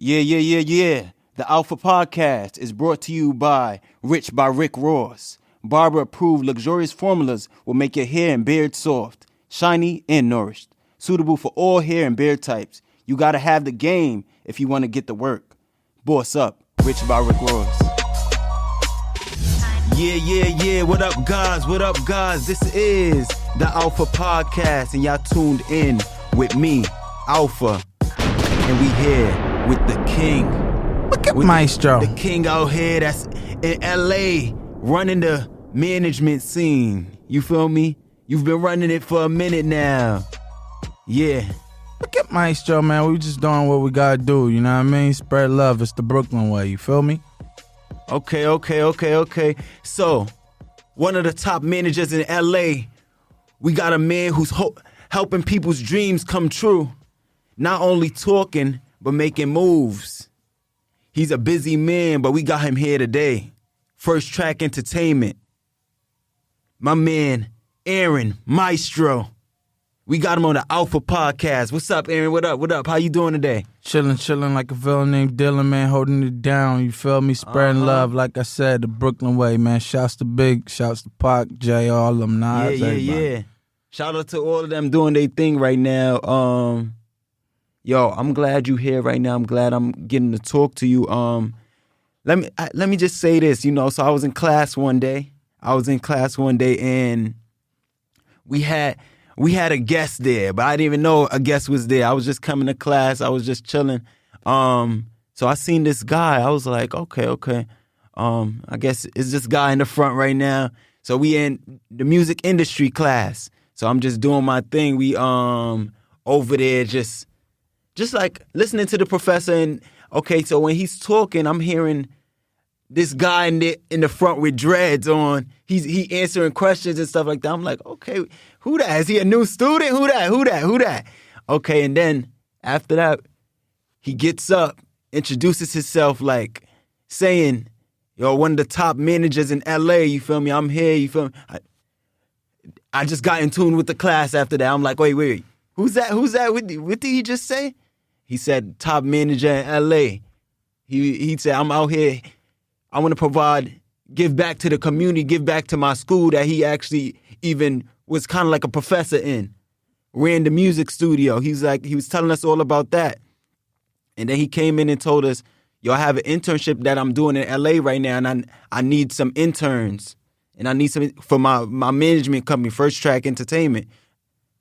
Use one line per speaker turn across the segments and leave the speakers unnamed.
Yeah. The Alpha Podcast is brought to you by Rich by Rick Ross. Barber-approved luxurious formulas will make your hair and beard soft, shiny, and nourished. Suitable for all hair and beard types. You gotta have the game if you want to get the work. Boss up, Rich by Rick Ross. Yeah. What up, guys? This is the Alpha Podcast, and y'all tuned in with me, Alpha. And we here with the king.
Look at Maestro.
The king out here that's in LA running the management scene. You feel me? You've been running it for a minute now. Yeah.
Look at Maestro, man. We just doing what we gotta do, you know what I mean? Spread love. It's the Brooklyn way, you feel me?
Okay. So, one of the top managers in LA, we got a man who's helping people's dreams come true. Not only talking, but making moves. He's a busy man, but we got him here today. First Track Entertainment. My man, Aaron Maestro. We got him on the Alpha Podcast. What's up, Aaron? What up? How you doing today?
Chilling like a villain named Dylan, man, holding it down, you feel me? Spreading love, like I said, the Brooklyn way, man. Shouts to Big, shouts to Pac, Jay, all of them, Nas,
Yeah. Shout out to all of them doing their thing right now. Yo, I'm glad you here right now. I'm glad I'm getting to talk to you. Let me just say this, so I was in class one day. And we had a guest there, but I didn't even know a guest was there. I was just coming to class. I was just chilling. So I seen this guy. I was like, okay. I guess it's this guy in the front right now. So we in the music industry class. So I'm just doing my thing. We over there just like listening to the professor. And okay, so when he's talking, I'm hearing this guy in the front with dreads on. He answering questions and stuff like that. I'm like, okay, who that? Is he a new student? Who that? Okay, and then after that, he gets up, introduces himself like saying, yo, one of the top managers in LA, you feel me? I'm here, you feel me? I just got in tune with the class after that. I'm like, wait, who's that? What did he just say? He said, top manager in LA. He said, I'm out here. I want to give back to the community, give back to my school that he actually even was kind of like a professor in. Ran the music studio. He was telling us all about that. And then he came in and told us, yo, I have an internship that I'm doing in LA right now, and I need some interns. And I need some for my management company, First Track Entertainment.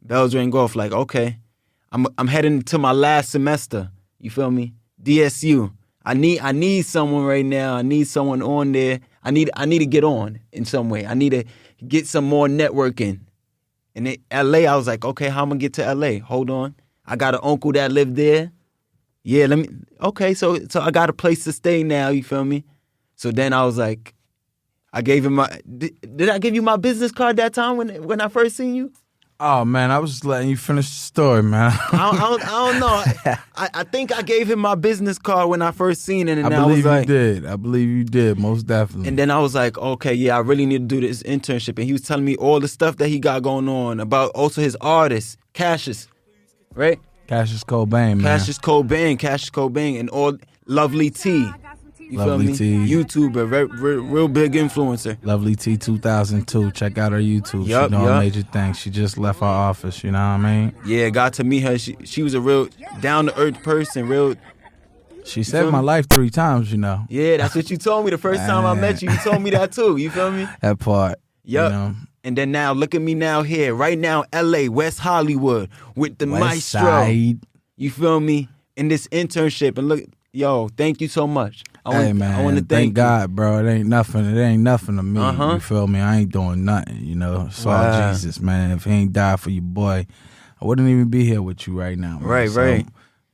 Bells rang off like, okay, I'm heading to my last semester. You feel me? DSU. I need someone right now. I need someone on there. I need to get on in some way. I need to get some more networking. And in LA, I was like, okay, how am I gonna get to LA? Hold on. I got an uncle that lived there. Yeah, so I got a place to stay now, you feel me? So then I was like, I gave him did I give you my business card that time when I first seen you?
Oh, man, I was just letting you finish the story, man.
I don't know. I think I gave him my business card when I first seen it. And
I believe you did, most definitely.
And then I was like, okay, yeah, I really need to do this internship. And he was telling me all the stuff that he got going on about also his artist, Cassius, right?
Cassius Cobain, man.
Cassius Cobain, and all Lovely T. You
Lovely
feel me?
T.
YouTuber, real big influencer.
Lovely T 2002. Check out her YouTube. She doing major things. She just left our office, you know what I mean?
Yeah, got to meet her. She was a real down-to-earth person,
She saved my life 3 times, you know.
Yeah, that's what you told me the first time I met you. You told me that too, you feel me?
That part.
Yup.
You know?
And then now, look at me now here. Right now, LA, West Hollywood, with the
West
Maestro.
Side.
You feel me? In this internship. And look, yo, thank you so much.
I want to thank God, bro. It ain't nothing to me. You feel me? I ain't doing nothing, you know. It's all Jesus, man. If he ain't died for your boy, I wouldn't even be here with you right now, man.
Right.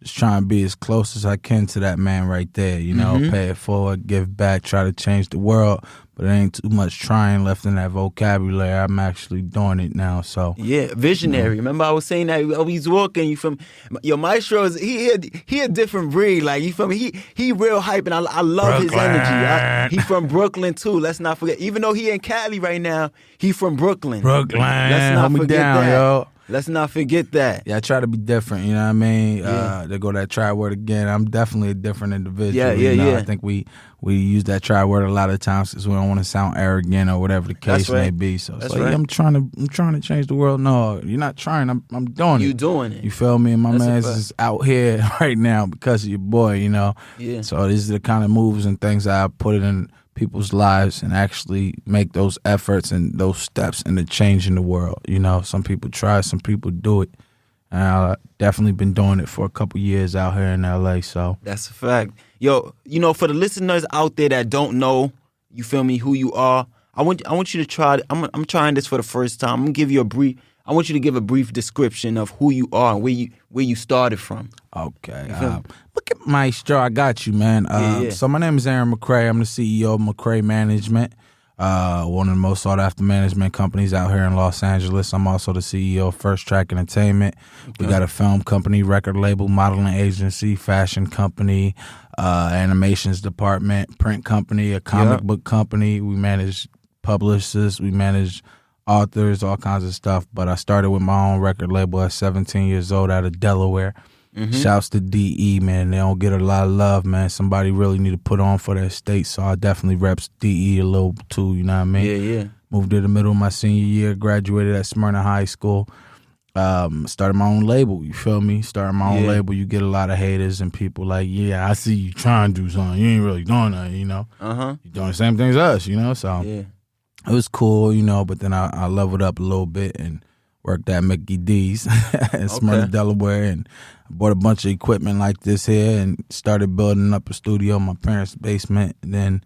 Just trying to be as close as I can to that man right there, you know, pay it forward, give back, try to change the world. But there ain't too much trying left in that vocabulary. I'm actually doing it now, so.
Yeah, visionary. Remember I was saying that he's walking, you from your Maestro, he a different breed. Like, you feel me? He real hype, and I love his energy. He from Brooklyn, too. Let's not forget. Even though he in Cali right now, he from Brooklyn.
Let's not forget that. Yo.
Let's not forget that.
Yeah, I try to be different, you know what I mean? To go that try word again, I'm definitely a different individual.
Yeah.
I think we use that try word a lot of times because we don't want to sound arrogant or whatever the case may be. So it's like, I'm trying to change the world. No, you're not trying. I'm doing it.
You doing it.
You feel me? And my man's is out here right now because of your boy, you know?
Yeah.
So these are the kind of moves and things that I put in people's lives and actually make those efforts and those steps into changing the world. You know, some people try, some people do it. And I've definitely been doing it for a couple years out here in LA. So
that's a fact. Yo, you know, for the listeners out there that don't know, you feel me, who you are, I want you to try. I'm trying this for the first time. I'm gonna give you I want you to give a brief description of who you are and where you started from.
Okay. Look at Maestro. I got you, man. So my name is Aaron Mccrae. I'm the CEO of Mccrae Management, one of the most sought-after management companies out here in Los Angeles. I'm also the CEO of First Track Entertainment. Okay. We got a film company, record label, modeling agency, fashion company, animations department, print company, a comic book company. We manage publicists. We manage authors, all kinds of stuff. But I started with my own record label at 17 years old out of Delaware. Shouts to DE, man. They don't get a lot of love, man. Somebody really need to put on for their state, so I definitely reps DE a little too, you know what I mean?
Yeah.
Moved to the middle of my senior year, graduated at Smyrna High School, started my own label, you feel me? Started my own label, you get a lot of haters and people like, yeah, I see you trying to do something. You ain't really doing nothing, you know? You're doing the same things as us, you know? So it was cool, you know, but then I leveled up a little bit and worked at Mickey D's in Smyrna, Delaware, and bought a bunch of equipment like this here and started building up a studio in my parents' basement. And then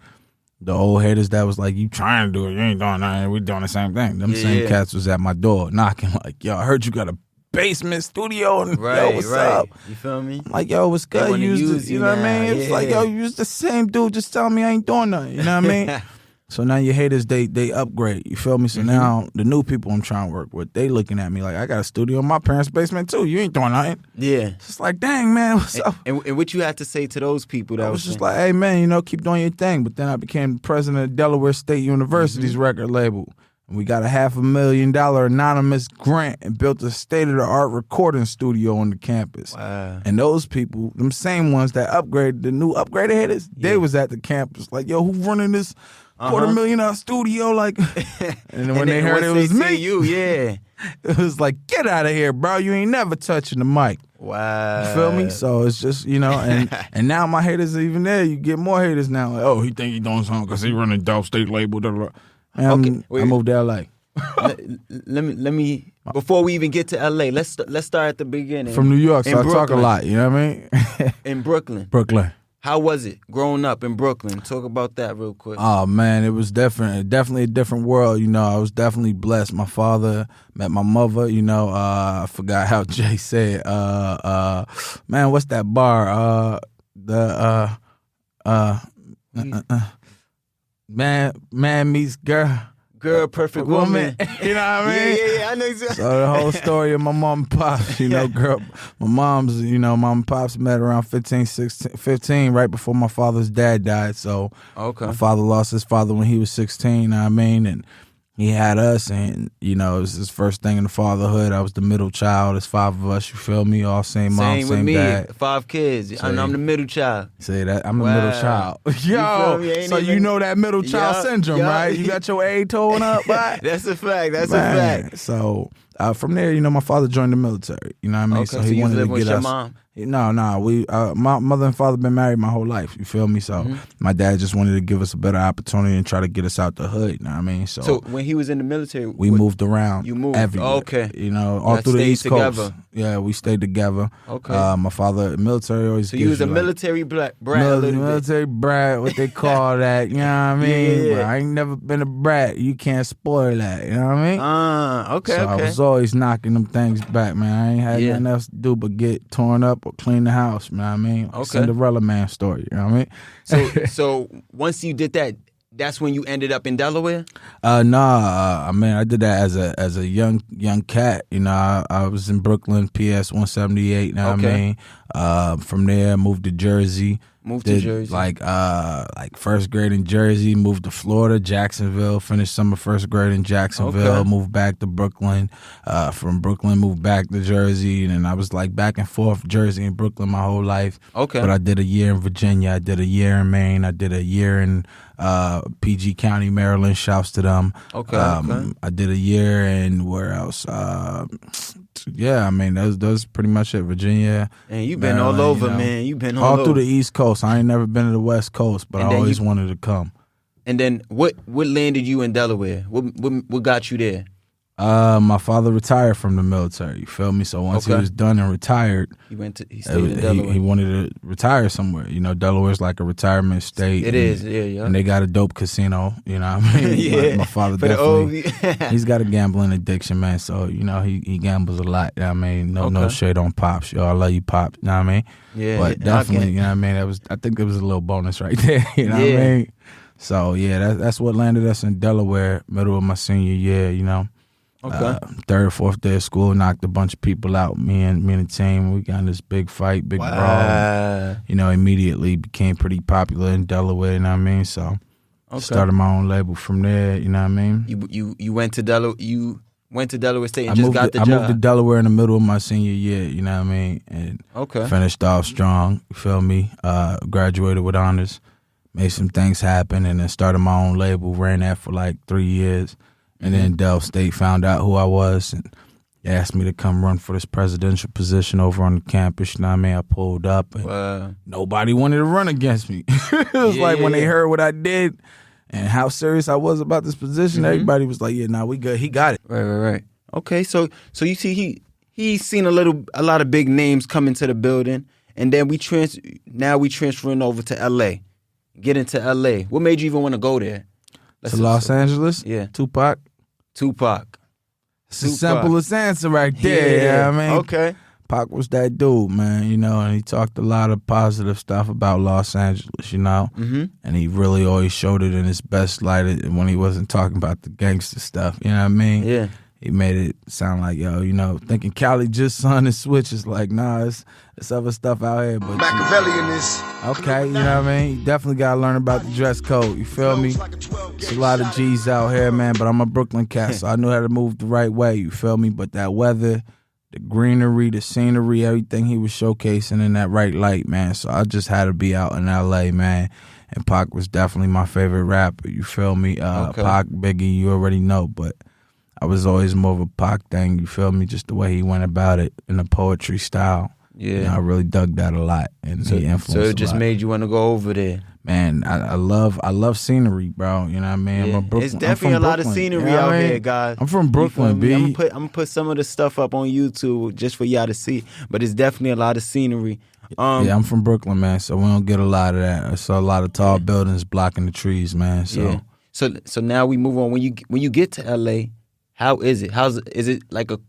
the old haters that was like, you trying to do it, you ain't doing nothing, we doing the same thing. Them same cats was at my door knocking like, yo, I heard you got a basement studio and yo, what's up?
You feel me?
I'm like, yo, what's good? You know what I mean? It's like, yo, you was the same dude, just tell me I ain't doing nothing, you know what I mean? So now your haters, they upgrade, you feel me? So now the new people I'm trying to work with, they looking at me like, I got a studio in my parents' basement too. You ain't doing nothing.
Yeah.
It's just like, dang, man, what's up?
And what you had to say to those people? That
I was just like, hey, man, you know, keep doing your thing. But then I became president of Delaware State University's record label. And we got a $500,000 anonymous grant and built a state-of-the-art recording studio on the campus.
Wow.
And those people, them same ones that upgraded, the new upgraded haters, they was at the campus. Like, yo, who running this $250,000 studio, like, and then when they heard it was me, it was like, get out of here, bro. You ain't never touching the mic.
Wow.
You feel me? So it's just, you know, and now my haters are even there. You get more haters now. Like, oh, he think he doing something because he running Dog State label. I moved to LA.
let me before we even get to LA, let's start at the beginning.
From New York, so I talk a lot, you know what I mean?
In Brooklyn. How was it growing up in Brooklyn? Talk about that real quick.
Oh, man, it was different. Definitely a different world, you know. I was definitely blessed. My father met my mother, you know. I forgot how Jay said, man, what's that bar? Man meets girl.
Girl, perfect woman.
You know what I mean?
Yeah, I know exactly.
So the whole story of my mom and pops, you know, my mom's, you know, mom and pops met around 15, right before my father's dad died. So my father lost his father when he was 16, you know what I mean? And he had us, and, you know, it was his first thing in the fatherhood. I was the middle child. There's 5 of us, you feel me? All same mom, same dad.
5 kids. And I'm the middle child.
Say that. I'm the middle child. Yo, so you know that middle child syndrome, right? You got your A tone up, right?
That's a fact. That's a fact.
So from there, you know, my father joined the military. You know what I mean?
Okay, so he wanted to get with your mom?
No. My mother and father been married my whole life. You feel me? So my dad just wanted to give us a better opportunity and try to get us out the hood. You know what I mean? So
when he was in the military,
we moved around.
You moved
everywhere.
Okay.
You know, all through the East Coast. Yeah, we stayed together.
Okay.
My father, military always.
So you was a military brat.
Military brat, what they call that? You know what I mean?
Yeah.
But I ain't never been a brat. You can't spoil that. You know what I mean?
Okay.
So I was always knocking them things back, man. I ain't had nothing else to do but get torn up or clean the house, man. I mean, Cinderella Man story, you know what I
mean? So once you did that, that's when you ended up in Delaware?
Nah, man, I did that as a young cat. You know, I was in Brooklyn, PS 178. You know what I mean? From there, I moved to Jersey.
Moved to Jersey.
Like first grade in Jersey, moved to Florida, Jacksonville, finished summer first grade in Jacksonville, moved back to Brooklyn. From Brooklyn, moved back to Jersey, and I was like back and forth Jersey and Brooklyn my whole life. Okay. But I did a year in Virginia, I did a year in Maine, I did a year in PG County, Maryland. Shouts to them. Okay. I did a year in where else? Yeah, I mean that's pretty much it. Virginia.
And you've been all over, man. You've been all over.
Through the East Coast. I ain't never been to the West Coast, but I always wanted to come.
And then what landed you in Delaware? What got you there?
My father retired from the military. You feel me? So once he was done and retired, he stayed in Delaware. He wanted to retire somewhere. You know, Delaware's like a retirement state.
It is, yeah.
And they got a dope casino. You know what I mean? Yeah. My father definitely. He's got a gambling addiction, man. So you know he gambles a lot. You know what I mean? No shade on Pops. Yo, I love you, Pops. You know what I mean? Yeah. But definitely, you know what I mean? I think there was a little bonus right there. You know what I mean? So yeah, that's what landed us in Delaware, middle of my senior year. You know. Okay. Third, fourth day of school, knocked a bunch of people out. Me and the team, we got in this big fight, big brawl. You know, immediately became pretty popular in Delaware. You know what I mean? So started my own label from there. You know what I mean?
You went to Delaware. You went to Delaware State and got the job.
I moved to Delaware in the middle of my senior year. You know what I mean? And finished off strong. You feel me? Graduated with honors. Made some things happen, and then started my own label. Ran that for like 3 years. And then Del State found out who I was and asked me to come run for this presidential position over on the campus. You know what I mean? I pulled up and nobody wanted to run against me. It was like when they heard what I did and how serious I was about this position, everybody was like, yeah, nah, we good. He got it.
Right. Okay, so you see he's seen a lot of big names come into the building, and then we transferring over to LA. Get into LA. What made you even want to go there?
To Los Angeles?
Yeah.
Tupac. It's the simplest answer right there. Yeah. You know what I mean? Okay. Pac was that dude, man, you know, and he talked a lot of positive stuff about Los Angeles, you know? Mm-hmm. And he really always showed it in his best light when he wasn't talking about the gangster stuff, you know what I mean? Yeah. He made it sound like, yo, you know, thinking Cali just son and switch is like, nah, it's other stuff out here. But Machiavellian is. Okay, you know what I mean? You definitely got to learn about the dress code, you feel me? It's a lot of G's out here, man, but I'm a Brooklyn cat, so I knew how to move the right way, you feel me? But that weather, the greenery, the scenery, everything he was showcasing in that right light, man. So I just had to be out in L.A., man. And Pac was definitely my favorite rapper, you feel me? Pac, Biggie, you already know, but I was always more of a Pac thing, you feel me? Just the way he went about it in the poetry style. Yeah. You know, I really dug that a lot. And he influenced
So it just made you want to go over there.
Man, I love scenery, bro. You know what I mean?
Yeah. It's definitely a lot of scenery out here, guys.
I'm from Brooklyn, B.
I'm gonna put some of the stuff up on YouTube just for y'all to see. But it's definitely a lot of scenery.
Yeah, I'm from Brooklyn, man, so we don't get a lot of that. I saw a lot of tall buildings blocking the trees, man.
So now we move on. When you get to LA, how is it? Is it like a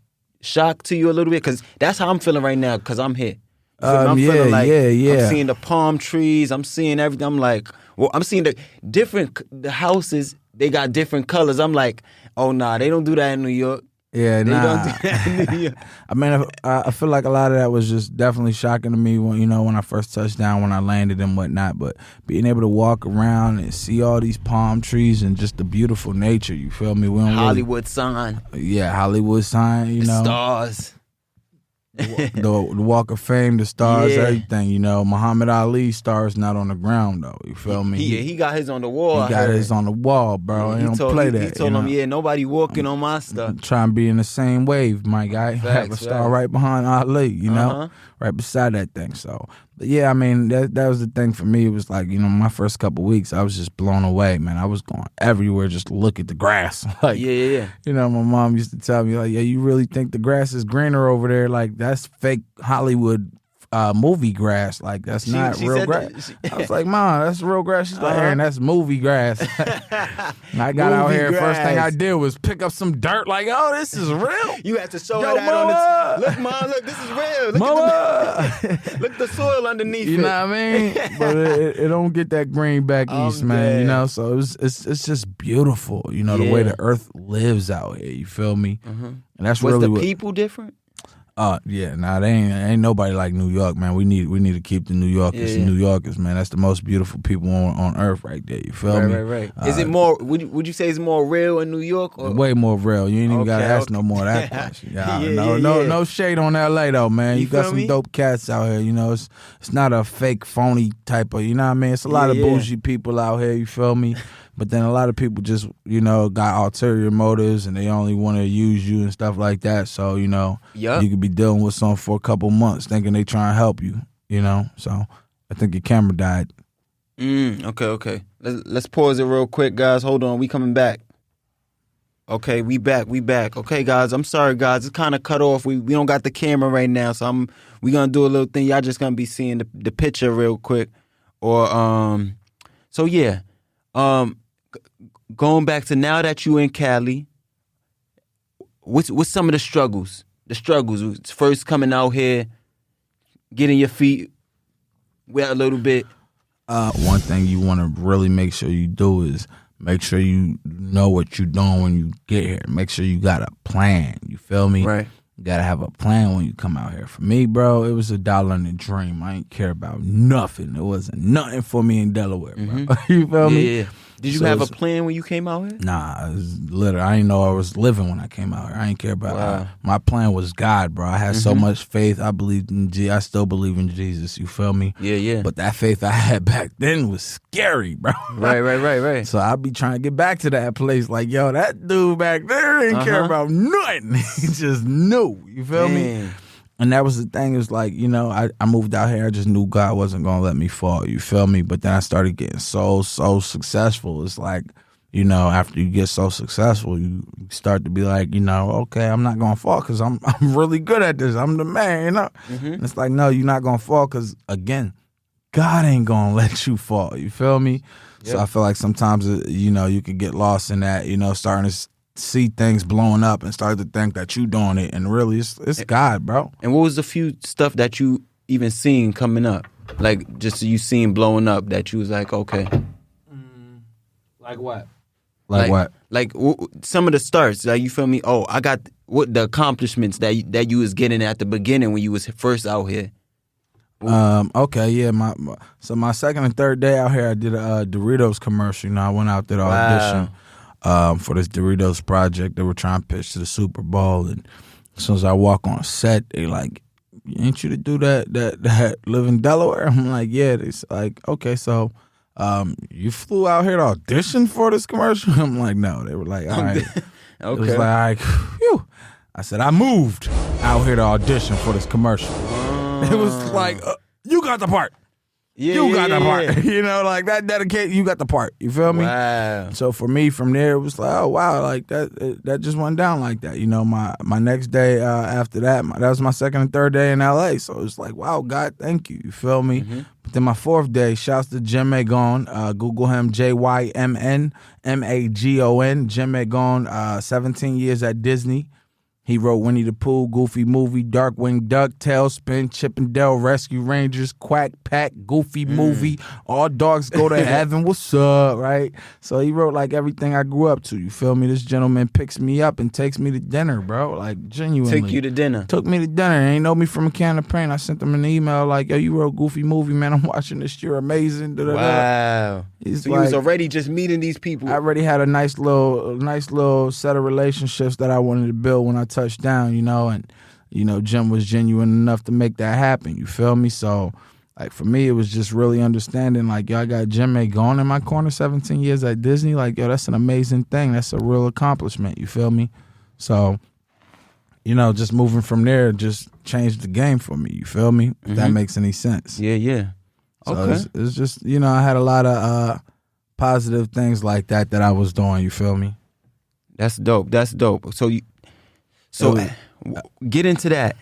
shock to you a little bit? Because that's how I'm feeling right now, because I'm here. I'm feeling like I'm seeing the palm trees. I'm seeing everything. I'm like, I'm seeing the houses. They got different colors. I'm like, oh, nah, they don't do that in New York.
Yeah, don't do that in New York. I mean, I feel like a lot of that was just definitely shocking to me when I first touched down, when I landed and whatnot. But being able to walk around and see all these palm trees and just the beautiful nature, you feel me?
Hollywood sign.
Yeah, Hollywood sign, you know.
Stars.
The Walk of Fame, the stars, everything, you know. Muhammad Ali's stars not on the ground, though. You feel me?
He got his on the wall.
He got his on the wall, bro. He don't play that.
He told him, nobody walking on my stuff.
Try and be in the same wave, my guy. Have a star right behind Ali, you know, right beside that thing. So, but yeah, I mean, that was the thing for me. It was like, my first couple weeks, I was just blown away, man. I was going everywhere just to look at the grass. Like, yeah. You know, my mom used to tell me, like, yeah, you really think the grass is greener over there? Like, that's fake Hollywood movie grass. Like, that's not real grass. I was like, Mom, that's real grass. She's like, Aaron, that's movie grass. And I got out here, first thing I did was pick up some dirt, like, oh, this is real.
You had to show her that on the look, Mom, look, this is real. Look look at the soil underneath
you know what I mean? But it don't get that green back east, man, you know? So it's just beautiful, you know, the way the earth lives out here, you feel me? And that's really
Was the people different?
Yeah, nah, they ain't nobody like New York, man. We need to keep the New Yorkers, New Yorkers, man. That's the most beautiful people on earth right there. You feel me?
Right. Is it more? Would you say it's more real in New York? Or?
Way more real. You ain't even gotta ask no more of that question. No shade on LA though, man. You got some dope cats out here. You know, it's not a fake, phony type of. You know what I mean? It's a lot of bougie people out here. You feel me? But then a lot of people just, you know, got ulterior motives and they only want to use you and stuff like that. So, you know, you could be dealing with someone for a couple months thinking they trying to help you, you know. So I think your camera died.
Okay. Let's pause it real quick, guys. Hold on. We coming back. Okay, we back. Okay, guys, I'm sorry, guys. It's kind of cut off. We don't got the camera right now, so we going to do a little thing. Y'all just going to be seeing the picture real quick. Or, so yeah. Going back to now that you in Cali, what's some of the struggles? The struggles first coming out here, getting your feet wet a little bit.
One thing you want to really make sure you do is make sure you know what you're doing when you get here. Make sure you got a plan. You feel me?
Right.
You gotta have a plan when you come out here. For me, bro, it was $1 and a dream. I ain't care about nothing. It wasn't nothing for me in Delaware, bro. You feel me?
Yeah. Did you have a plan when you came out here?
Nah, it was literally, I didn't know I was living when I came out here. I didn't care about my plan was God, bro. I had so much faith. I believed in I still believe in Jesus. You feel me?
Yeah.
But that faith I had back then was scary, bro.
Right.
So I be trying to get back to that place like, yo, that dude back there didn't care about nothing. He just knew. You feel me? And that was the thing. It was like, you know, I moved out here. I just knew God wasn't going to let me fall. You feel me? But then I started getting so successful. It's like, you know, after you get so successful, you start to be like, you know, okay, I'm not going to fall because I'm really good at this. I'm the man, you know? And it's like, no, you're not going to fall because, again, God ain't going to let you fall. You feel me? Yep. So I feel like sometimes, you know, you could get lost in that, you know, starting to see things blowing up and start to think that you doing it, and really it's God, bro.
And what was the few stuff that you even seen coming up, like just you seen blowing up that you was like, okay,
like what? Like what?
Like some of the starts, like you feel me? Oh, I got what the accomplishments that you was getting at the beginning when you was first out here.
Okay, yeah. My second and third day out here, I did a Doritos commercial. You know, I went out there to audition. For this Doritos project they were trying to pitch to the Super Bowl, and as soon as I walk on set, they like, ain't you to do that live in Delaware? I'm like, yeah. It's like, okay, so you flew out here to audition for this commercial? I'm like, no. They were like, all right.
Okay.
It was like, phew. I said, I moved out here to audition for this commercial. It was like, you got the part. You got the part. You know, like that dedicate, you got the part. You feel me?
Wow.
So for me, from there, it was like, oh, wow, like that just went down like that. You know, my next day after that, that was my second and third day in L.A. So it's like, wow, God, thank you. You feel me? But then my fourth day, shouts to Jim Magon. Google him, JYMN MAGON. Jim Magon, 17 years at Disney. He wrote Winnie the Pooh, Goofy Movie, Darkwing Duck, Tailspin, Chip and Dale, Rescue Rangers, Quack Pack, Goofy Movie, All Dogs Go to Heaven, what's up, right? So he wrote like everything I grew up to, you feel me? This gentleman picks me up and takes me to dinner, bro, like genuinely.
Took you to dinner.
Took me to dinner. He ain't know me from a can of paint. I sent him an email like, yo, you wrote Goofy Movie, man, I'm watching this, you're amazing. Da-da-da.
Wow.
He's
so
like,
you was already just meeting these people.
I already had a nice little set of relationships that I wanted to build when I touched down, you know, and, you know, Jim was genuine enough to make that happen, you feel me? So, like, for me, it was just really understanding, like, yo, I got Jim Magon in my corner, 17 years at Disney, like, yo, that's an amazing thing. That's a real accomplishment, you feel me? So, you know, just moving from there just changed the game for me, you feel me? If that makes any sense.
Yeah.
So
okay.
It's just, you know, I had a lot of positive things like that I was doing, you feel me?
That's dope. So get into that,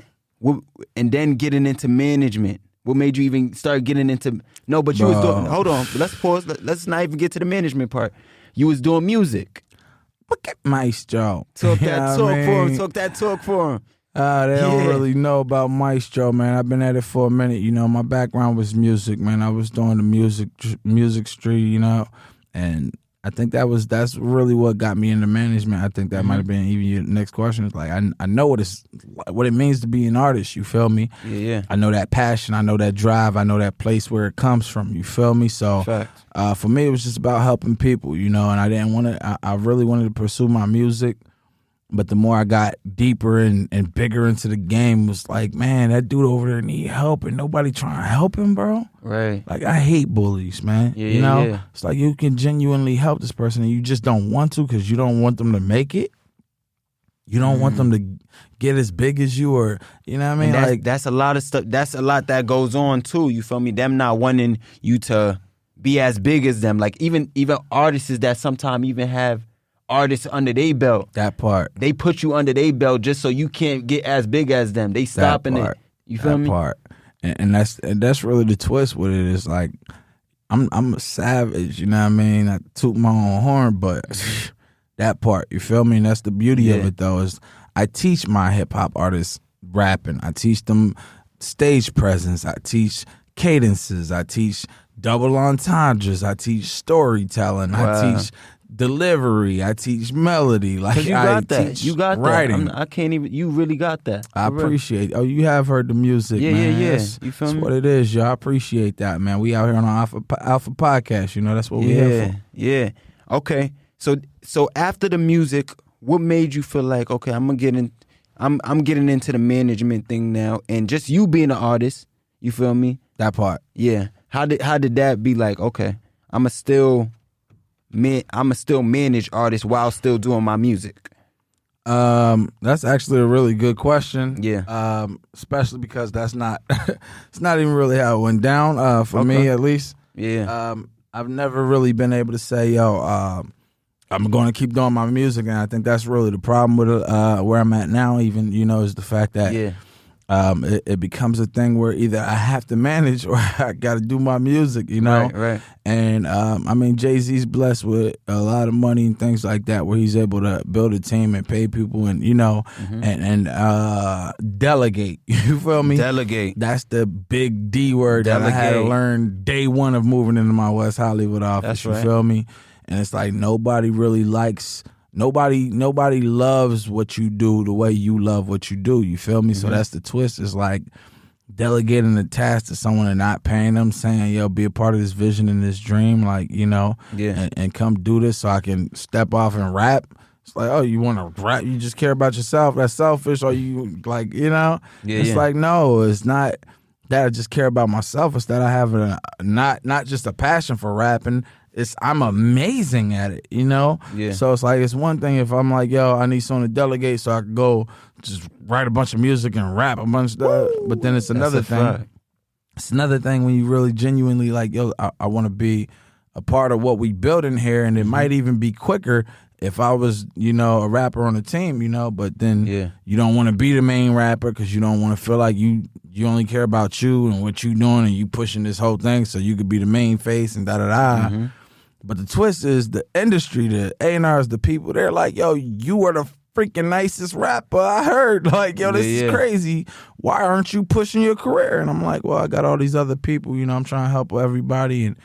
and then getting into management. What made you even start getting into? No, but you was doing. Hold on, let's pause. Let's not even get to the management part. You was doing music.
Look at Maestro.
Talk that talk for him. Talk that talk for him.
They don't really know about Maestro, man. I've been at it for a minute. You know, my background was music, man. I was doing the music street, you know, and I think that's really what got me into management. I think that might have been even your next question. It's like I know what it means to be an artist. You feel me?
Yeah.
I know that passion. I know that drive. I know that place where it comes from. You feel me? So for me, it was just about helping people, and I didn't want to. I really wanted to pursue my music. But the more I got deeper and bigger into the game, it was like, man, that dude over there need help and nobody trying to help him, bro.
Right.
Like, I hate bullies, man.
Yeah.
It's like you can genuinely help this person and you just don't want to because you don't want them to make it. You don't want them to get as big as you or, you know what I mean?
And that's a lot of stuff. That's a lot that goes on, too. You feel me? Them not wanting you to be as big as them. Like, even artists that sometimes even have artists under their belt.
That part.
They put you under their belt just so you can't get as big as them. They stopping it. You feel me?
That part. And that's really the twist with it. It's like I'm a savage, you know what I mean? I toot my own horn, but that part, you feel me? And that's the beauty of it though, is I teach my hip hop artists rapping. I teach them stage presence. I teach cadences. I teach double entendres. I teach storytelling.
Wow.
I teach delivery. I teach melody. Like
you got that. You got
writing.
that. I can't even. You really got that.
I appreciate. Oh, you have heard the music, man.
Yeah.
That's,
you feel me?
That's what it is, y'all. I appreciate that, man. We out here on our Alpha podcast. That's what we here for.
Yeah. Okay. So after the music, what made you feel like, okay, I'm getting into the management thing now, and just you being an artist. You feel me?
That part.
Yeah. How did that be like? Okay, I'ma still manage artists while still doing my music.
That's actually a really good question.
Yeah.
Especially because that's not it's not even really how it went down. For me at least.
Yeah.
I've never really been able to say, yo, I'm going to keep doing my music, and I think that's really the problem with where I'm at now. Even is the fact that it becomes a thing where either I have to manage or I got to do my music,
Right.
And I mean, Jay-Z's blessed with a lot of money and things like that, where he's able to build a team and pay people, and and delegate. You feel me?
Delegate.
That's the big D word that I had to learn day one of moving into my West Hollywood office.
That's
you
right.
feel me? And it's like nobody really likes. Nobody loves what you do the way you love what you do. You feel me? So that's the twist. It's like delegating the task to someone and not paying them, saying, yo, be a part of this vision and this dream, like, and come do this so I can step off and rap. It's like, oh, you want to rap? You just care about yourself? That's selfish? Or you like, It's like, no, it's not that I just care about myself. It's that I have not just a passion for rapping. I'm amazing at it,
Yeah.
So it's like, it's one thing if I'm like, yo, I need someone to delegate so I can go just write a bunch of music and rap a bunch of stuff. But then it's another thing.
Fact.
It's another thing when you really genuinely like, yo, I want to be a part of what we build in here, and it might even be quicker if I was, a rapper on the team, But then you don't want to be the main rapper because you don't want to feel like you only care about you and what you doing, and you pushing this whole thing so you could be the main face and da-da-da. But the twist is the industry, the A&Rs, the people, they're like, yo, you are the freaking nicest rapper I heard. Like, yo, this is crazy. Why aren't you pushing your career? And I'm like, well, I got all these other people, I'm trying to help everybody. And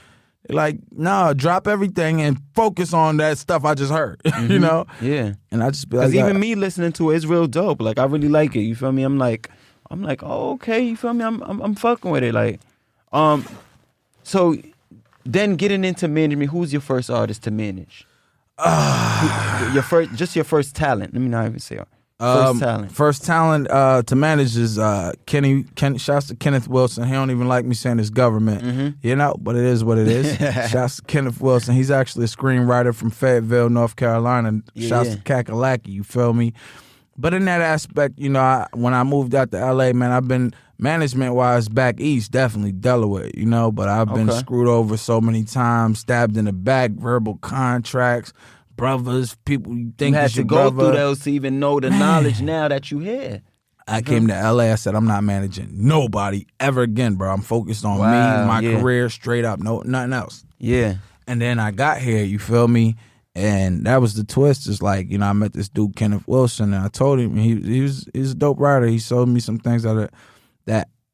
they're like, nah, drop everything and focus on that stuff I just heard,
Yeah.
And I just be like,
because even me listening to it is real dope. Like, I really like it. You feel me? I'm like, oh, okay. You feel me? I'm fucking with it. Like, so then getting into management, who's your first artist to manage? Your first talent. Let me not even say first talent.
First talent to manage is Kenny. Shouts to Kenneth Wilson. He don't even like me saying his government, but it is what it is. Shouts to Kenneth Wilson. He's actually a screenwriter from Fayetteville, North Carolina. Shouts to Kakalaki. You feel me? But in that aspect, when I moved out to LA, man, I've been management-wise back east, definitely Delaware, but I've been screwed over so many times, stabbed in the back, verbal contracts, brothers, people you think
you had
is your
to go
brother.
through those to even know the knowledge now that you had.
I came to LA, I said, I'm not managing nobody ever again, bro. I'm focused on me, my career, straight up, nothing else.
Yeah.
And then I got here, you feel me? And that was the twist. It's like, I met this dude, Kenneth Wilson, and I told him he's a dope writer. He showed me some things that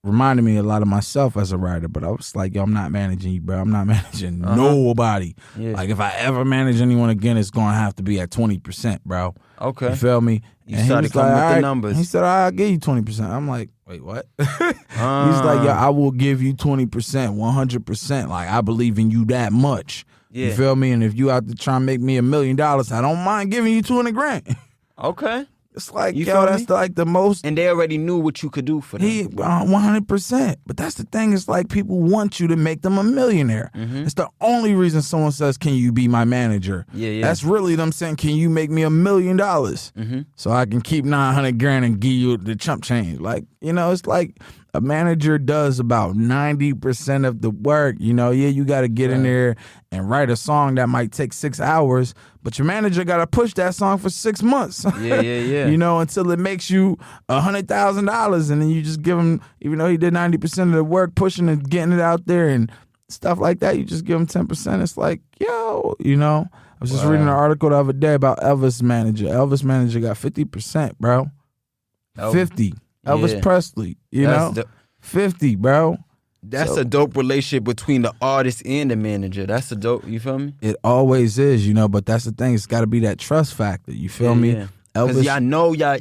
reminded me a lot of myself as a writer. But I was like, yo, I'm not managing you, bro. I'm not managing nobody. Yeah. Like, if I ever manage anyone again, it's going to have to be at 20%, bro.
Okay.
You feel me?
You started coming with the numbers.
He said, I'll give you 20%. I'm like, wait, what? He's like, yo, I will give you 20%, 100%. Like, I believe in you that much. Yeah. You feel me? And if you out to try and make me $1 million, I don't mind giving you 200,000.
Okay.
It's like, yo, that's like the most.
And they already knew what you could do for them.
100%. But that's the thing. It's like people want you to make them a millionaire. Mm-hmm. It's the only reason someone says, can you be my manager? Yeah. That's really them saying, can you make me $1 million? Mm-hmm. So I can keep 900,000 and give you the chump change. Like, you know, it's like a manager does about 90% of the work. You know, you got to get in there and write a song that might take 6 hours, but your manager got to push that song for 6 months.
Yeah.
You know, until it makes you $100,000, and then you just give him, even though he did 90% of the work, pushing and getting it out there and stuff like that, you just give him 10%. It's like, yo, you know. I was just reading an article the other day about Elvis' manager. Elvis' manager got 50%, bro. 50. Elvis Presley, you know? 50, bro.
That's a dope relationship between the artist and the manager. That's a dope, you feel me?
It always is, you know, but that's the thing. It's got to be that trust factor, you feel me?
Yeah. Because y'all know y'all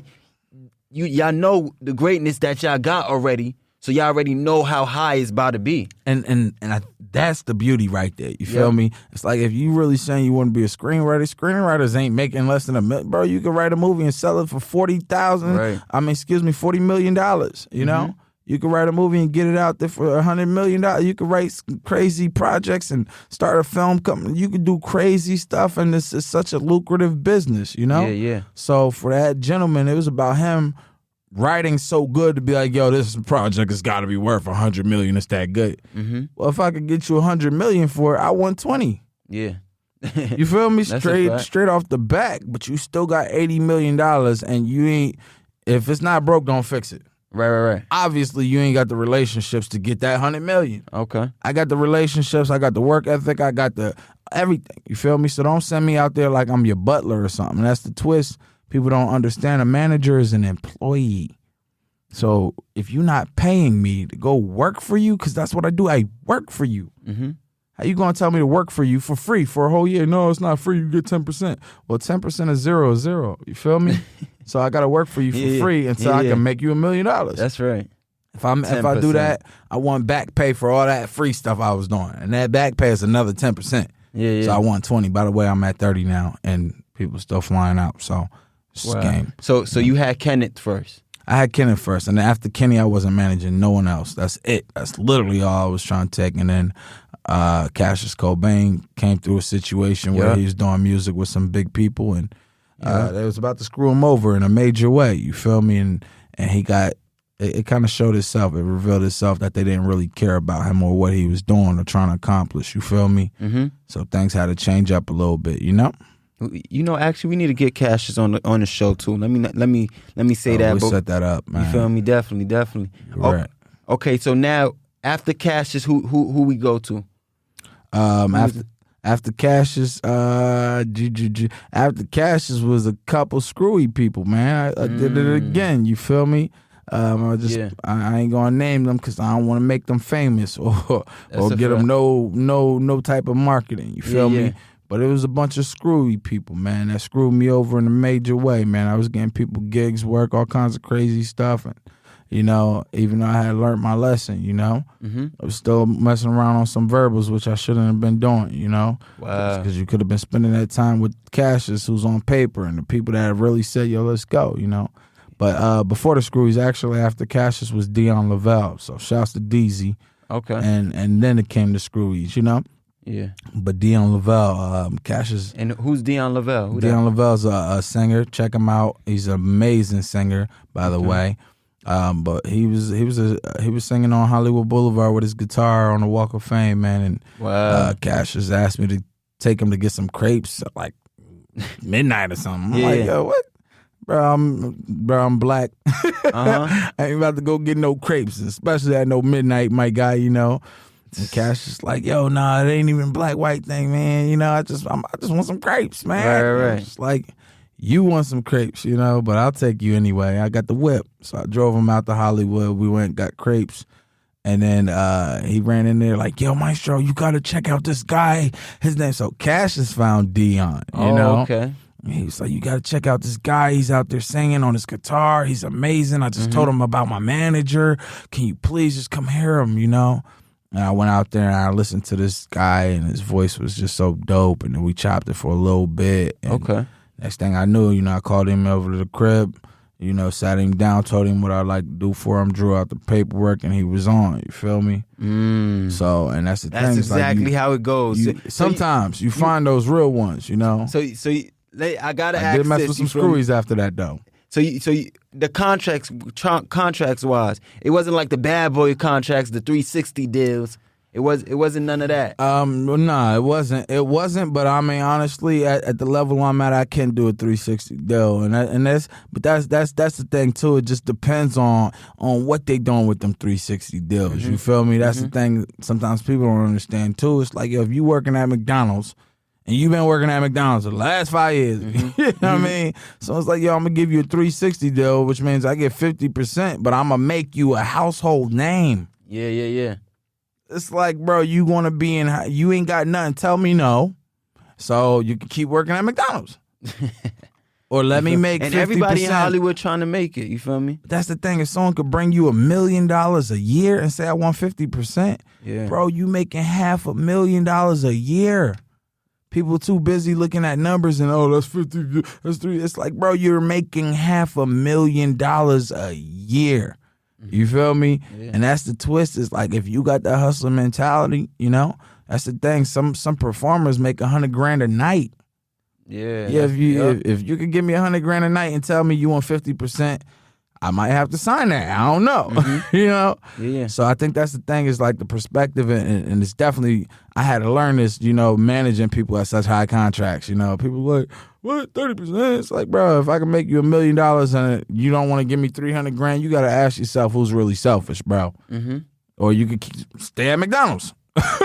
know the greatness that y'all got already, so y'all already know how high it's about to be.
And that's the beauty right there, you feel me? It's like, if you really saying you want to be a screenwriter, screenwriters ain't making less than $1 million. Bro, you can write a movie and sell it for $40 million, you know? You can write a movie and get it out there for $100 million. You can write crazy projects and start a film company. You can do crazy stuff, and this is such a lucrative business, you know?
Yeah.
So for that gentleman, it was about him writing so good to be like, yo, this project has got to be worth $100 million. It's that good. Mm-hmm. Well, if I could get you $100 million for it, I want 20.
Yeah.
You feel me? Straight off the back, but you still got $80 million, and you ain't. If it's not broke, don't fix it.
Right.
Obviously, you ain't got the relationships to get that $100 million.
Okay.
I got the relationships. I got the work ethic. I got the everything. You feel me? So don't send me out there like I'm your butler or something. That's the twist. People don't understand. A manager is an employee. So if you're not paying me to go work for you, because that's what I do. I work for you. Mm-hmm. How you gonna tell me to work for you for free for a whole year? No, it's not free. You get 10%. Well, 10% of zero is zero. You feel me? So I gotta work for you for free until I can make you $1 million.
That's right.
If I do that, I want back pay for all that free stuff I was doing, and that back pay is another 10%.
Yeah.
So I want 20. By the way, I'm at 30 now, and people still flying out. So it's a game.
So you had Kenneth first.
I had Kenneth first, and then after Kenny, I wasn't managing no one else. That's it. That's literally all I was trying to take. And then Cassius Cobain came through a situation where he was doing music with some big people, and they was about to screw him over in a major way. You feel me? And he got it kind of showed itself. It revealed itself that they didn't really care about him or what he was doing or trying to accomplish. You feel me? Mm-hmm. So things had to change up a little bit. You know.
You know, actually, we need to get Cassius on the show too. Let me say that.
We'll set that up, man.
You feel me? Definitely.
Right.
Okay, so now after Cassius, who we go to?
After Cassius, after Cassius was a couple screwy people, man. I did it again. You feel me? I ain't gonna name them because I don't want to make them famous or get them no type of marketing. You feel me? But it was a bunch of screwy people, man, that screwed me over in a major way, man. I was getting people gigs, work, all kinds of crazy stuff. And, you know, even though I had learned my lesson, you know, I was still messing around on some verbals, which I shouldn't have been doing, you know.
Wow.
Because you could have been spending that time with Cassius, who's on paper, and the people that have really said, yo, let's go, you know. But before the screwies, actually, after Cassius was Dion Lavelle. So shouts to DZ.
Okay.
And then it came the screwies, you know.
Yeah.
But Dion Lavelle, Cassius.
And who's Dion Lavelle?
Dion Lavelle's a singer. Check him out. He's an amazing singer, by the way. But he was singing on Hollywood Boulevard with his guitar on the Walk of Fame, man. And Cassius asked me to take him to get some crepes at like midnight or something. I'm like, yo, what? Bro, I'm black. I ain't about to go get no crepes, especially at no midnight, my guy, you know. And Cassius like, yo, nah, it ain't even black white thing, man. You know, I just want some crepes, man.
Right.
It's like, you want some crepes, you know, but I'll take you anyway. I got the whip. So I drove him out to Hollywood. We went and got crepes. And then he ran in there like, yo, Maestro, you got to check out this guy. His name, so Cassius found Dion, you know?
Okay.
He was like, you got to check out this guy. He's out there singing on his guitar. He's amazing. I just told him about my manager. Can you please just come hear him, you know? And I went out there and I listened to this guy and his voice was just so dope. And then we chopped it for a little bit. And
Okay.
next thing I knew, you know, I called him over to the crib, you know, sat him down, told him what I'd like to do for him, drew out the paperwork, and he was on. You feel me? So, and that's the thing.
That's exactly how it goes.
Sometimes you find those real ones, you know?
I gotta
I
ask
did mess
this,
with some screwies after that, though.
The contracts wise, it wasn't like the bad boy contracts, the 360 deals. It wasn't none of that.
Nah, it wasn't. It wasn't. But I mean, honestly, at the level I'm at, I can't do a 360 deal, that's the thing too. It just depends on what they doing with them 360 deals. You feel me? That's the thing. Sometimes people don't understand too. It's like, yo, if you working at McDonald's. And you've been working at McDonald's for the last 5 years. You know what I mean? So it's like, yo, I'm going to give you a 360 deal, which means I get 50%, but I'm going to make you a household name.
Yeah.
It's like, bro, you want to be you ain't got nothing. Tell me no. So you can keep working at McDonald's. Or let me make 50%.
And everybody in Hollywood trying to make it. You feel me?
That's the thing. If someone could bring you $1 million a year and say, I want 50%, bro, you making $500,000 a year. People too busy looking at numbers and, oh, that's 50, that's 3. It's like, bro, you're making $500,000 a year. You feel me? Yeah. And that's the twist. Is like, if you got that hustler mentality, you know, that's the thing. Some performers make $100,000 a night.
Yeah.
If you could give me $100,000 a night and tell me you want 50%, I might have to sign that. I don't know. You know?
Yeah.
So I think that's the thing, is like the perspective, and it's definitely, I had to learn this, you know, managing people at such high contracts. You know, people like, what, 30%? It's like, bro, if I can make you $1 million and you don't want to give me $300,000, you got to ask yourself who's really selfish, bro. Or you could stay at McDonald's.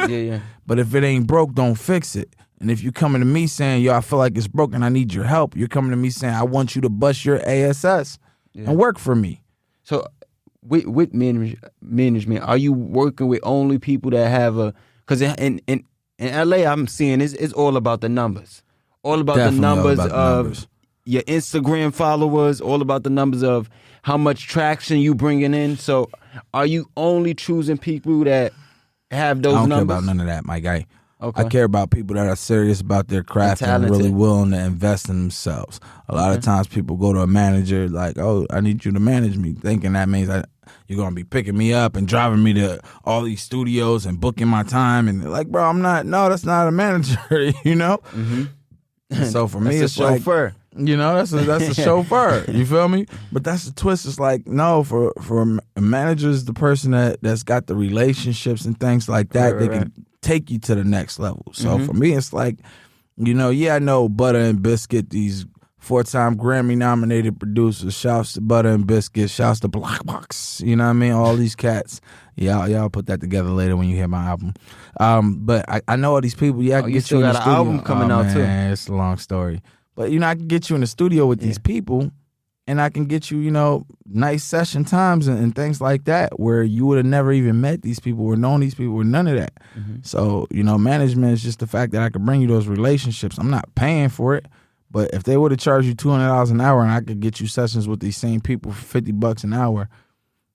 Yeah.
But if it ain't broke, don't fix it. And if you coming to me saying, yo, I feel like it's broken, I need your help, you're coming to me saying, I want you to bust your ASS. And work for me.
So with management, are you working with only people that have because in LA, I'm seeing it's all about the numbers. All about the numbers of your Instagram followers, all about the numbers of how much traction you bringing in. So are you only choosing people that have those numbers?
I don't care about none of that, my guy.
Okay.
I care about people that are serious about their craft and really willing to invest in themselves. A lot of times people go to a manager like, oh, I need you to manage me, thinking that means you're going to be picking me up and driving me to all these studios and booking my time. And they're like, bro, that's not a manager, you know? So for me, it's
chauffeur.
Like, you know, that's a chauffeur. You feel me? But that's the twist. It's like, no, for a manager is the person that's got the relationships and things like that.
Right,
they can take you to the next level. So for me, it's like, you know, I know Butter and Biscuit, these 4-time Grammy nominated producers. Shouts to Butter and Biscuit. Shouts to Black Box. You know what I mean? All these cats. Y'all put that together later when you hear my album. But I know all these people. I can get you in the studio.
An album coming out too.
It's a long story. But you know, I can get you in the studio with these people, and I can get you, you know, nice session times and things like that, where you would have never even met these people or known these people or none of that. So, you know, management is just the fact that I could bring you those relationships. I'm not paying for it, but if they would have charged you $200 an hour and I could get you sessions with these same people for $50 an hour,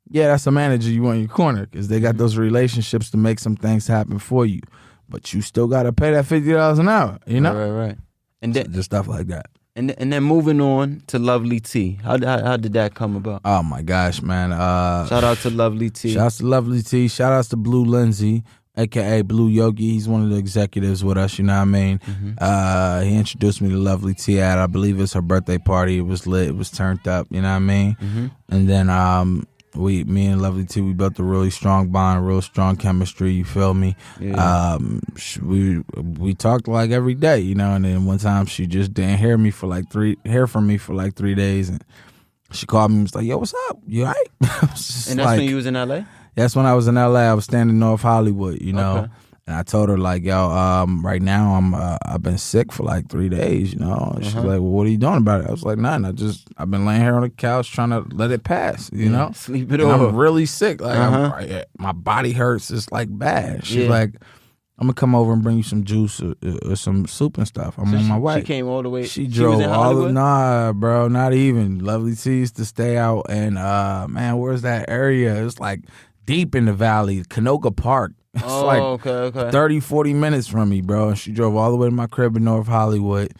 yeah, that's a manager you want in your corner, because they got those relationships to make some things happen for you. But you still got to pay that $50 an hour, you know?
Right. And then,
just stuff like that.
And then moving on to Lovely T. How did that come about?
Oh my gosh, man!
Shout out to Lovely T.
Shout out to Lovely T. Shout out to Blue Lindsay, aka Blue Yogi. He's one of the executives with us. You know what I mean? He introduced me to Lovely T at, I believe it's her birthday party. It was lit. It was turned up. You know what I mean? And then me and Lovely T, we built a really strong bond, real strong chemistry. You feel me? Yeah. We talked like every day, you know. And then one time she just didn't hear from me for like 3 days, and she called me and was like, "Yo, what's up? You alright?"
And that's when you was in LA?
That's when I was in LA. I was standing in North Hollywood, you know. And I told her like, yo, right now I've been sick for like 3 days, you know. And she's like, well, what are you doing about it? I was like, nothing. I've been laying here on the couch trying to let it pass, you know.
Sleep it
and
off.
I'm really sick. Like my body hurts. It's like bad. She's like, I'm gonna come over and bring you some juice or some soup and stuff. I'm on my way.
She came all the way.
She drove
was in
all
Hollywood?
the nah, bro, not even. Lovely T used to stay out and man, where's that area? It's like deep in the valley, Canoga Park. It's like 30, 40 minutes from me, bro. And she drove all the way to my crib in North Hollywood.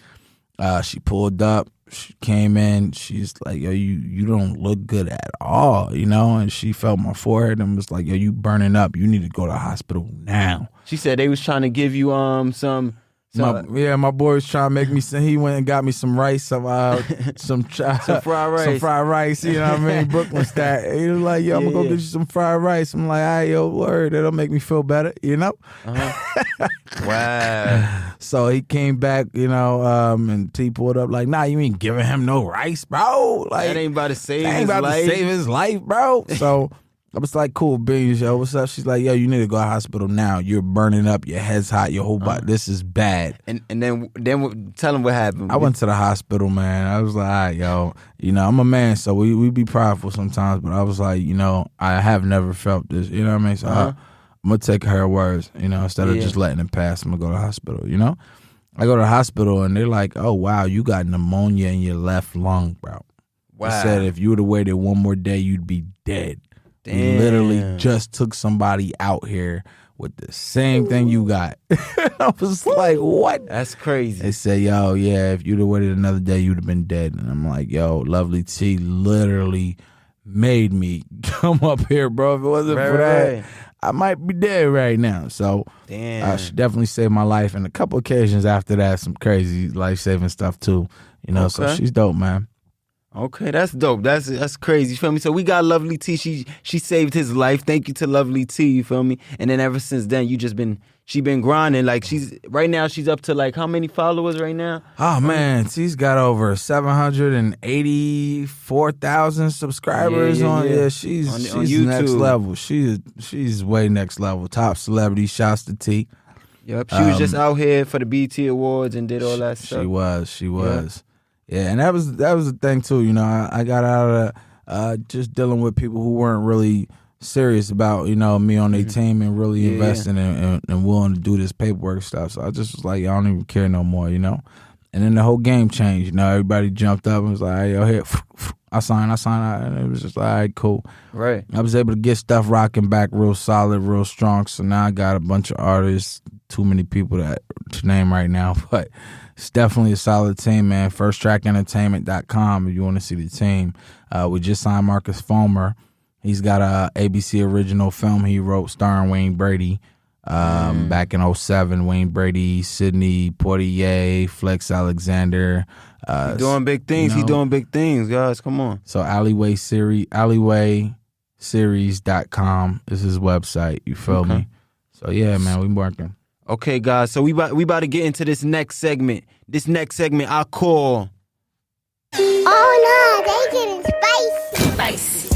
She pulled up. She came in. She's like, yo, you don't look good at all, you know? And she felt my forehead and was like, yo, you burning up. You need to go to the hospital now.
She said they was trying to give you some
my boy was trying to make me some. He went and got me some rice, some fried rice, some fried rice. You know what I mean? Brooklyn style. He was like, "Yo, I'm gonna go get you some fried rice." I'm like, "All right, yo, word, that'll make me feel better," you know?
Wow.
So he came back, you know, and T pulled up like, "Nah, you ain't giving him no rice, bro. Like
that ain't about to save
that ain't
his
about
life.
to save his life, bro." So I was like, cool beans, yo, what's up? She's like, yo, you need to go to the hospital now. You're burning up. Your head's hot. Your whole body. This is bad.
And then tell him what happened.
I went to the hospital, man. I was like, all right, yo, you know, I'm a man, so we be prideful sometimes, but I was like, you know, I have never felt this. You know what I mean? So I'm going to take her words, you know, instead of just letting it pass. I'm going to go to the hospital, you know? I go to the hospital, and they're like, oh, wow, you got pneumonia in your left lung, bro.
Wow.
They said if you would have waited one more day, you'd be dead.
Damn.
We literally just took somebody out here with the same thing you got. I was like, what?
That's crazy.
They said, yo, yeah, if you'd have waited another day, you'd have been dead. And I'm like, yo, Lovely T literally made me come up here, bro. If it wasn't for that, I might be dead right now. So she definitely saved my life. And a couple occasions after that, some crazy life-saving stuff too. You know, so she's dope, man.
Okay, that's dope. That's crazy. You feel me? So we got Lovely T. She saved his life. Thank you to Lovely T. You feel me? And then ever since then, she been grinding. Like right now she's up to like how many followers right now?
Oh man, she's got over 784,000 subscribers on. Yeah, she's
on YouTube.
Next level. She's way next level. Top celebrity. Shouts to T.
Yep. She was just out here for the BET Awards and did all that stuff.
She was. Yeah, and that was the thing too. You know, I got out of just dealing with people who weren't really serious about, you know, me on their team and really investing and willing to do this paperwork stuff. So I just was like, I don't even care no more, you know. And then the whole game changed. You know, everybody jumped up and was like, hey, yo, here, I signed, and it was just like, all right, cool.
Right.
I was able to get stuff rocking back real solid, real strong. So now I got a bunch of artists, too many people to name right now, but it's definitely a solid team, man. FirstTrackEntertainment.com if you want to see the team. We just signed Marcus Fulmer. He's got a ABC original film he wrote starring Wayne Brady back in 2007. Wayne Brady, Sidney Poitier, Flex Alexander.
He's doing big things. He's doing big things, guys. Come on.
So alleywayseries.com is his website. You feel me? So yeah, man, we working.
Okay, guys, so we about to get into this next segment. This next segment I call...
Oh, no, they getting spicy.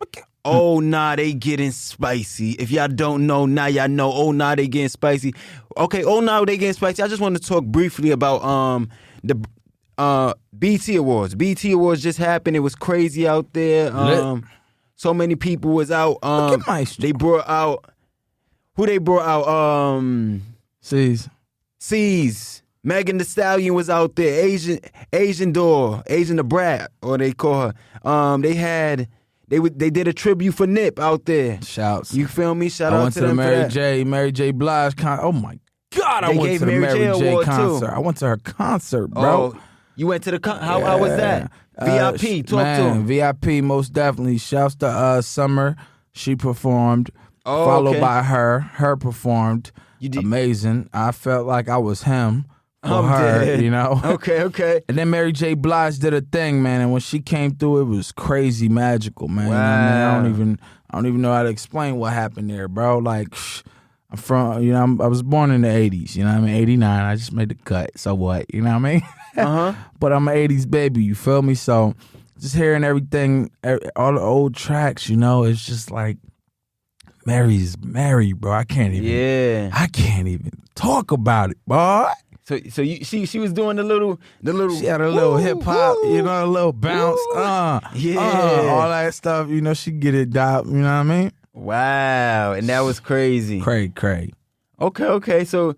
Okay. Oh, nah, they getting spicy. If y'all don't know, now y'all know. Oh, nah, they getting spicy. Okay, oh, nah, they getting spicy. I just want to talk briefly about the BET Awards. BET Awards just happened. It was crazy out there. So many people was out. They brought out... Who they brought out?
C's.
Megan Thee Stallion was out there. Asian Doll, Asian the Brat, or they call her. They did a tribute for Nip out there.
Shouts.
You feel me? Shout out to them.
I went to the Mary J. Blige concert. Oh my God, I went to the Mary J. concert. I went to her concert, bro.
Oh, you went to the concert? How was that? VIP, talk to him.
VIP, most definitely. Shouts to Summer. She performed. Followed by her performed. Amazing. I felt like I was him for her,
dead.
You know?
Okay.
And then Mary J. Blige did a thing, man, and when she came through, it was crazy magical, man.
Wow.
You know what I mean? I don't even know how to explain what happened there, bro. Like, I'm from, you know, I was born in the 80s, you know what I mean? 89, I just made the cut, so what, you know what I mean? But I'm an 80s baby, you feel me? So just hearing everything, all the old tracks, you know, it's just like, Mary's married, bro. I can't even talk about it, boy.
So she was doing the little.
She had a little hip hop, a little bounce, all that stuff. She get it dialed. You know what I mean?
Wow, and that was crazy.
Cray.
Okay. So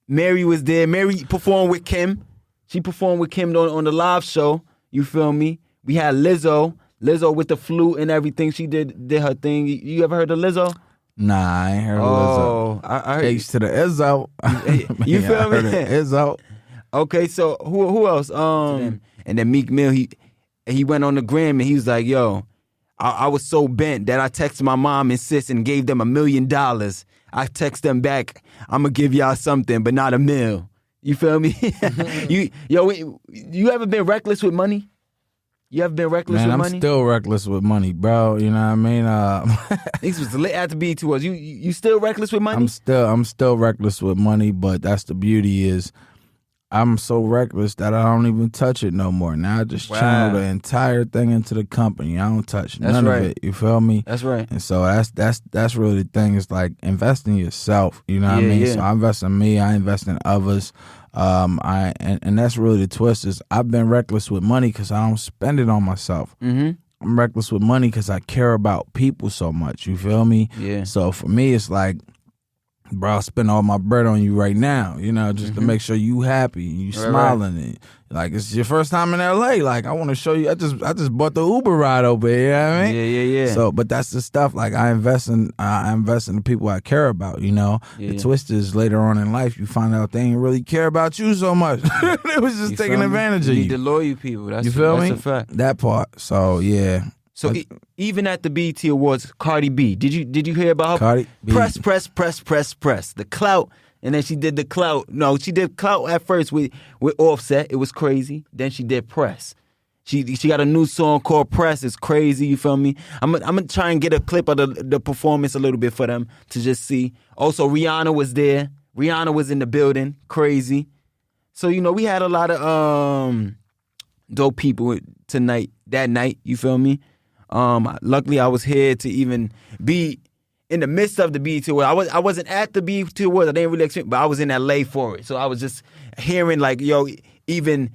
Mary was there. Mary performed with Kim. She performed with Kim on the live show. You feel me? We had Lizzo with the flute and everything. She did her thing. You ever heard of Lizzo?
Nah, I ain't heard of Lizzo.
I heard
H to the Izzo.
You feel me?
Izzo.
Okay, so who else? And then Meek Mill, he went on the gram and he was like, yo, I was so bent that I texted my mom and sis and gave them $1 million. I text them back, I'm going to give y'all something, but not $1 million. You feel me? You ever been reckless with money? You ever been reckless with money?
I'm still reckless with money, bro. You know what I mean?
This was lit at the BET Awards. You still reckless with money?
I'm still reckless with money, but that's the beauty is I'm so reckless that I don't even touch it no more. Now I just channel the entire thing into the company. I don't touch none of it. You feel me?
That's right.
And so that's really the thing. It's like invest in yourself. You know what I mean?
Yeah.
So I invest in me. I invest in others. And that's really the twist is I've been reckless with money because I don't spend it on myself.
Mm-hmm.
I'm reckless with money because I care about people so much. You feel me?
Yeah.
So for me, it's like, bro, I'll spend all my bread on you right now, just to make sure you happy and you smiling. And like, it's your first time in LA. Like, I want to show you. I just bought the Uber ride over here. You know what I mean?
Yeah.
So, but that's the stuff. Like, I invest in the people I care about. The twist is later on in life, you find out they ain't really care about you so much. They was just taking advantage of you.
You need the loyal people. That's a fact.
That part. So yeah.
So even at the BET Awards, Cardi B, did you hear about her?
Cardi B.
Press. The clout, and then she did the clout. No, she did clout at first with Offset. It was crazy. Then she did press. She got a new song called Press. It's crazy. You feel me? I'm gonna try and get a clip of the performance a little bit for them to just see. Also, Rihanna was there. Rihanna was in the building. Crazy. So we had a lot of dope people that night. You feel me? Luckily, I was here to even be in the midst of the BET Awards. I wasn't at the BET Awards. I didn't really experience, but I was in LA for it. So I was just hearing like, yo, even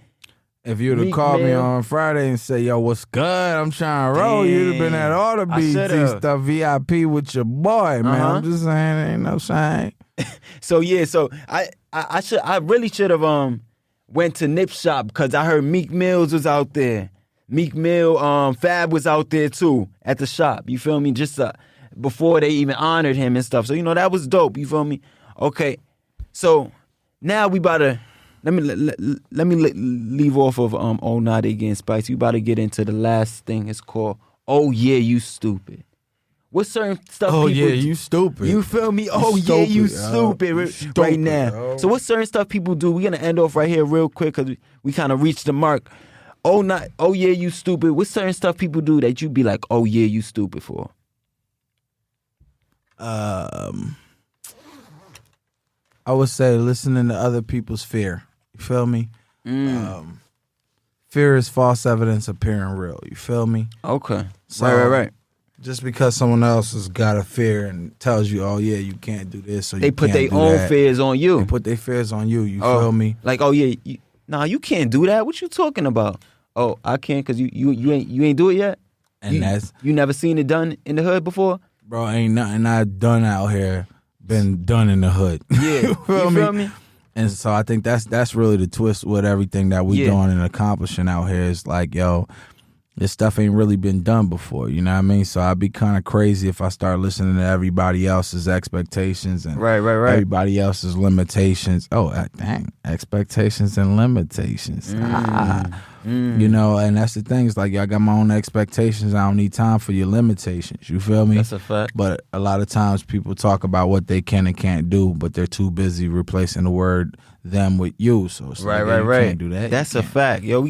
if you'd have called me on Friday and said, yo, what's good? I'm trying to roll. You'd have been at all the BET stuff, VIP with your boy, man. I'm just saying, ain't no shame.
So I really should have went to Nip Shop because I heard Meek Mills was out there. Meek Mill, Fab was out there too at the shop. You feel me? Just before they even honored him and stuff. So that was dope. You feel me? Okay. So now we about to let me leave off of Oh Nah They Getting Spicy. We about to get into the last thing. It's called Oh Yeah You Stupid. What certain stuff?
Oh
people
yeah, you stupid.
You feel me? You stupid right now.
Yo.
So what certain stuff people do? We're gonna end off right here real quick because we kind of reached the mark. Oh yeah, you stupid. What certain stuff people do that you be like, oh yeah, you stupid for?
I would say listening to other people's fear. You feel me? Fear is false evidence appearing real. You feel me?
Okay.
So,
Right.
Just because someone else has got a fear and tells you, oh yeah, you can't do this, or
they put their own fears on you.
They put their fears on you. You feel me?
Like, oh yeah, you can't do that. What you talking about? Oh, I can't because you ain't do it yet.
And
you never seen it done in the hood before,
bro. Ain't nothing I've done out here been done in the hood.
Yeah, you feel me?
And so I think that's really the twist with everything that we doing and accomplishing out here. Is like, yo, this stuff ain't really been done before, you know what I mean? So I'd be kind of crazy if I start listening to everybody else's expectations and
right.
everybody else's limitations. Oh, dang, expectations and limitations. And that's the thing. It's like, I got my own expectations. I don't need time for your limitations. You feel me?
That's a fact.
But a lot of times people talk about what they can and can't do, but they're too busy replacing the word them with you. So it's
right.
You can't do that.
That's a fact. Yo,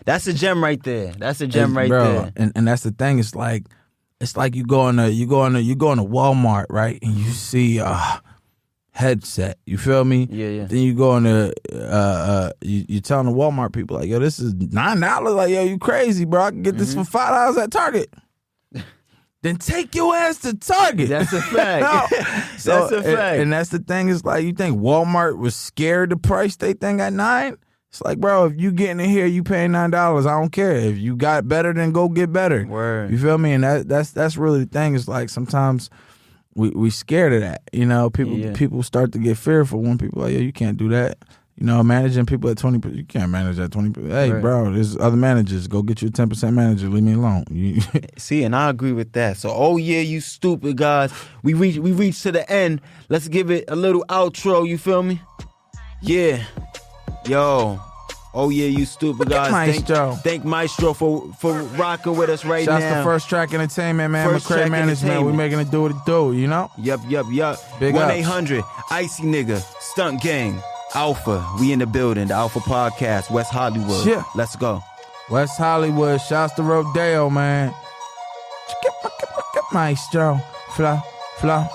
that's a gem right there. That's a gem right there.
And that's the thing. It's like you go into Walmart, right? And you see headset. You feel me?
Yeah.
Then you go into you telling the Walmart people like, yo, this is $9. Like, yo, you crazy, bro? I can get this for $5 at Target. then take your ass to Target.
That's a fact. That's a fact.
And that's the thing is like, you think Walmart was scared to price they thing at $9? It's like, bro, if you getting in here, you paying $9. I don't care. If you got better, then go get better.
Word.
You feel me? And that's really the thing. It's like sometimes we scared of that. You know, people start to get fearful when people are like, yeah, you can't do that. You know, managing people at 20%, you can't manage at 20%. Hey, right. Bro, there's other managers. Go get you a 10% manager. Leave me alone.
See, and I agree with that. So, oh yeah, you stupid guys. We reached to the end. Let's give it a little outro. You feel me? Yeah. Yo. Oh yeah, you stupid guys. Thank Maestro for rocking with us right now.
That's the First Track Entertainment, man. Mccrae Management. We making it do what it do, you know?
Yup.
Big
1-800 Icy Nigga Stunt Gang. Alpha, we in the building, the Alpha Podcast, West Hollywood.
Yeah.
Let's go.
West Hollywood, shouts to Rodeo, man. Maestro, flow.